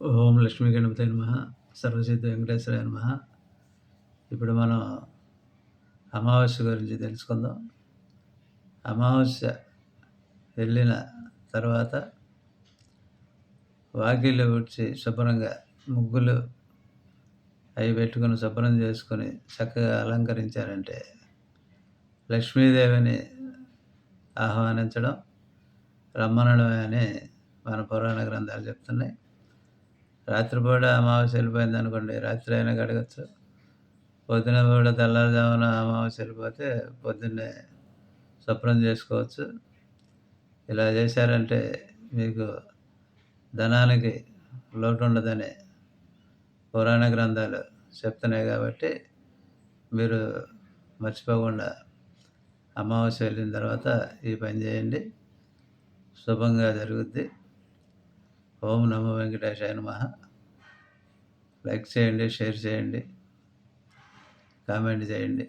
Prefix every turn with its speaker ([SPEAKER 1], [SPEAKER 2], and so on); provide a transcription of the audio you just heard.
[SPEAKER 1] ఓం లక్ష్మీ గణపతి నమః. సర్వసిద్ధి వెంకటేశ్వరాయ నమః. ఇప్పుడు మనం అమావాస్య గురించి తెలుసుకుందాం. అమావాస్య వెళ్ళిన తర్వాత వాకిలి ఊడ్చి శుభ్రంగా ముగ్గులు అవి పెట్టుకొని శుభ్రం చేసుకొని చక్కగా అలంకరించారంటే లక్ష్మీదేవిని ఆహ్వానించడం, రమ్మనడమే అని మన పురాణ గ్రంథాలు చెప్తున్నాయి. రాత్రిపూట అమావాస్య వెళ్ళిపోయిందనుకోండి, రాత్రి అయినా కడగచ్చు. పొద్దున కూడా తెల్లారుజామున అమావాస్య వెళ్ళిపోతే పొద్దున్నే శుభ్రం చేసుకోవచ్చు. ఇలా చేశారంటే మీకు ధనానికి లోటు ఉండదని పురాణ గ్రంథాలు చెప్తున్నాయి కాబట్టి మీరు మర్చిపోకుండా అమావాస్య వెళ్ళిన తర్వాత ఈ పని చేయండి, శుభంగా జరుగుద్ది. ఓం నమో వెంకటేశాయ నమః. లైక్ చేయండి, షేర్ చేయండి, కామెంట్ చేయండి.